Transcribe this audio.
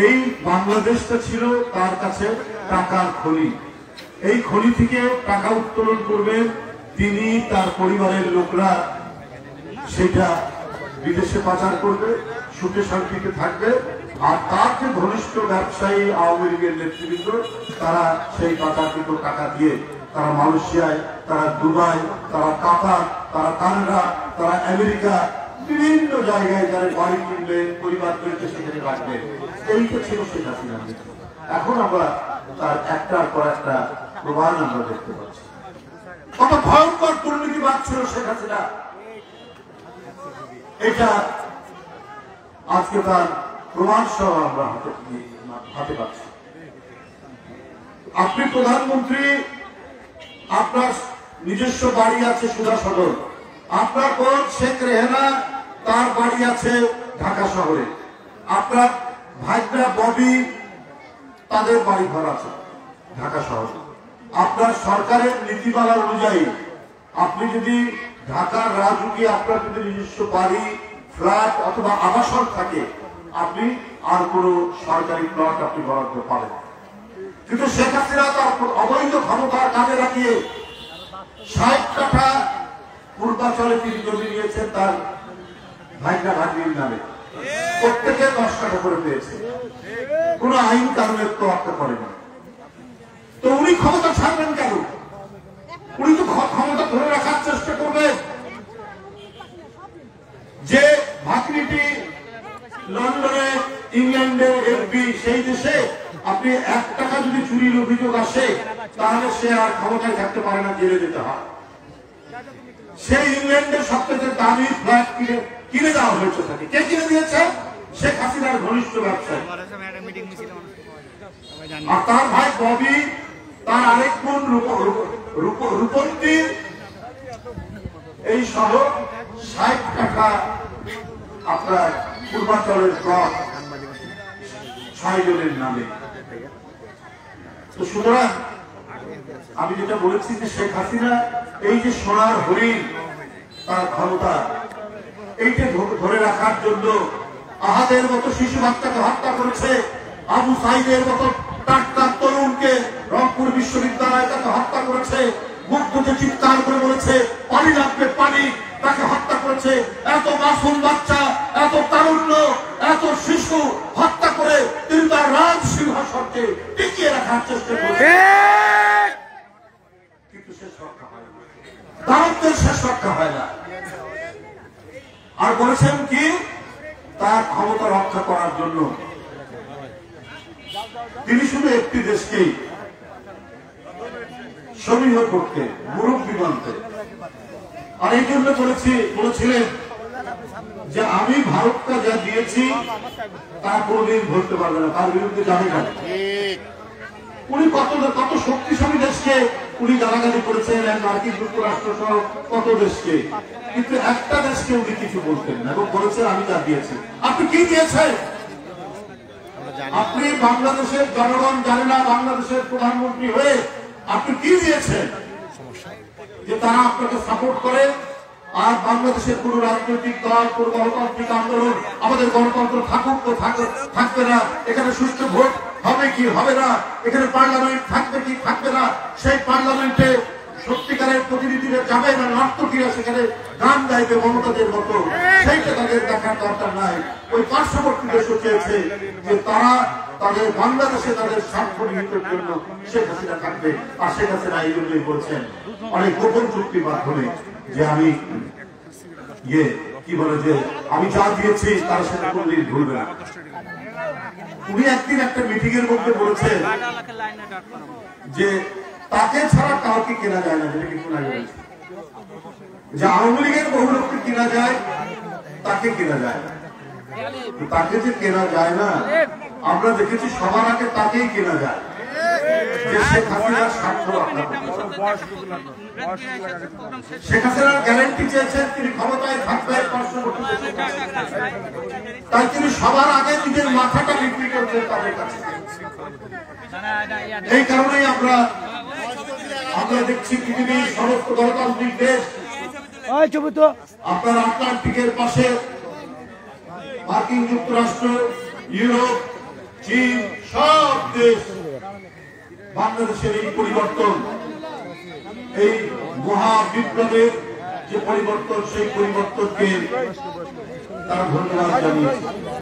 এই বাংলাদেশটা ছিল তার কাছে টাকার খনি। এই খনি থেকে টাকা উত্তোলন করবেন তিনি, তার পরিবারের লোকরা সেটা বিদেশে পাচার করবে, সুখে শান্তিতে থাকবে। আর তার যে ঘনিষ্ঠ ব্যবসায়ী আওয়ামী লীগের নেতৃবৃন্দ তারা সেই পাচারকৃত টাকা দিয়ে তারা মালয়েশিয়ায়, তারা দুবাই, তারা কাতার, তারা কানাডা, তারা আমেরিকা, বিভিন্ন জায়গায় যারা বাড়ি কিনবে, পরিবার তৈরিতে সেখানে রাখবে। এইটা ছিল শেখ হাসিনা। এখন আমরা তার একটার পর একটা প্রমাণ আমরা দেখতে পাচ্ছি। কত ভয়ঙ্কর দুর্নীতিবাদ ছিল শেখ হাসিনা, এটা আজকে তার প্রমাণ সহ আমরা হাতে পাচ্ছি। আপনি প্রধানমন্ত্রী, আপনার নিজস্ব বাড়ি আছে সুধা সদর, আপনার বোন শেখ রেহানা তার বাড়ি আছে ঢাকা শহরে, আপনার ভাইরা ববি তাদের বাড়ি ঘর আছে ঢাকা শহরে। আপনার সরকারের নীতিমালা অনুযায়ী আপনি যদি ঢাকার রাজুকি আপনার যদি নিজস্ব বাড়ি, ফ্ল্যাট অথবা আবাসন থাকে, আপনি আর কোন সরকারি প্লট আপনি বরাদ্দ পাবেন। কিন্তু শেখ হাসিনা তার অবৈধ ক্ষমতার কাজে লাগিয়ে ৬০ কাঠা পূর্বাচলে তিনি জমি নিয়েছেন তার ভাইরা ভাগ্নির নামে, প্রত্যেকে ১০ কাঠা করে পেয়েছে, কোন আইন কানুনের তোয়াক্কা করেনি। তো উনি ক্ষমতা ছাড়বেন কেন? উনি তো ক্ষমতা ধরে রাখার চেষ্টা করবেন। যে ভাগ্নিটি লন্ডনে, ইংল্যান্ডে এমপি, সেই দেশে আপনি ১ টাকা যদি চুরির অভিযোগ আসে তাহলে সে আর ক্ষমতায় থাকতে পারে না, জেলে যেতে হয়। সেই ইংল্যান্ডের সবচেয়ে দামি ফ্ল্যাট কিনে দেওয়া হয়েছে তাকে। কে কিনে দিয়েছে? শেখ হাসিনার ঘনিষ্ঠ ব্যবসায়ী। আর তার ভাই ববি, তার আরেক বোন রূপন্তী, এই সহ ৬০ কাঠা আপনার পূর্বাঞ্চলের প্লট ৬ জনের নামে। তো সুতরাং আমি যেটা বলেছি যে শেখ হাসিনা এই যে সোনার হরিণ তার ক্ষমতা, এইটা ধরে রাখার জন্য আহাদের মতো শিশু বাচ্চাকে হত্যা করেছে, আবু সাইদের মতো টাটকা তরুণকে রংপুর বিশ্ববিদ্যালয়ে তাকে হত্যা করেছে, মুগ্ধকে চিৎকার করে বলেছে পানি লাগবে পানি, তাকে হত্যা করেছে। এত মাসুম বাচ্চা, এত তারুণ্য, এত শিশু হত্যা করে তিনি তার রাজ সিংহাসনকে টিকিয়ে রাখার চেষ্টা করেছে, কিন্তু শেষ রক্ষা হয় না, দারিদ্রের শেষ রক্ষা হয় না। আর বলেছেন কি, তার ক্ষমতা রক্ষা করার জন্য তিনি শুধু একটি দেশকেই সমীহ করতে, মুরব্বী মানতে। আর এই জন্য বলেছিলেন যে আমি ভারতকে যা দিয়েছি তা কোনদিন ধরতে পারবে না, তার বিরুদ্ধে যাবে না। উনি কত শক্তিশালী দেশকে উনি গালাগালি করেছেন, মার্কিন যুক্তরাষ্ট্র সহ কত দেশকে, কিন্তু একটা দেশকে উনি কিছু বলতেন না এবং বলেছেন আমি যা দিয়েছি। আপনি কি দিয়েছেন? আপনি বাংলাদেশের জনগণ জানে না, বাংলাদেশের প্রধানমন্ত্রী হয়ে আপনি কি দিয়েছেন যে তারা আপনাকে সাপোর্ট করে? আর বাংলাদেশের কোন রাজনৈতিক দল, কোন গণতান্ত্রিক আন্দোলন, আমাদের গণতন্ত্র থাকুক তো থাকবে না, এখানে সুষ্ঠু ভোট হবে কি হবে না, এখানে পার্লামেন্ট থাকবে কি থাকবে না, সেই পার্লামেন্টে সত্যিকারের প্রতিনিধিরা যাবে না, নর্তকীরা সেখানে গান গাইবে মমতাদের মতো, সেইটা তাদের দেখার দরকার নাই। ওই পার্শ্ববর্তী দেশও চেয়েছে যে তারা তাদের বাংলাদেশে তাদের স্বার্থ নিহিতের জন্য শেখ হাসিনা থাকবে। আর শেখ হাসিনা এই জন্যই বলছেন অনেক গোপন চুক্তির মাধ্যমে যে আমি কি বলে যে আমি যা দিয়েছি তার সাথে কোনদিন ভুলবে না। উনি একদিন একটা মিটিং এর মধ্যে বলেছেন যে তাকে ছাড়া কাউকে কেনা যায় না, যেটা কিন্তু নাই বলেছে যে আওয়ামী লীগের বহু লোককে কেনা যায়, তাকে কেনা যায় না। তাকে যে কেনা যায় না, আমরা দেখেছি সবার আগে তাকেই কেনা যায় যে শেখ হাসিনার স্বার্থ রক্ষা করতে। শেখ হাসিনার গ্যারান্টি চেয়েছেন তিনি ক্ষমতায় থাকবেন, তাই তিনি সবার আগে নিজের মাথাটা বিক্রি করছেন তাদের কাছে। এই কারণেই আমরা দেখছি পৃথিবীর সমস্ত গণতান্ত্রিক দেশ আপনার আটলান্টিকের পাশে মার্কিন যুক্তরাষ্ট্র, ইউরোপ, চীন, সব দেশ বাংলাদেশের এই পরিবর্তন, এই মহা বিপ্লবের যে পরিবর্তন, সেই পরিবর্তনকে তারা ধন্যবাদ জানিয়েছে।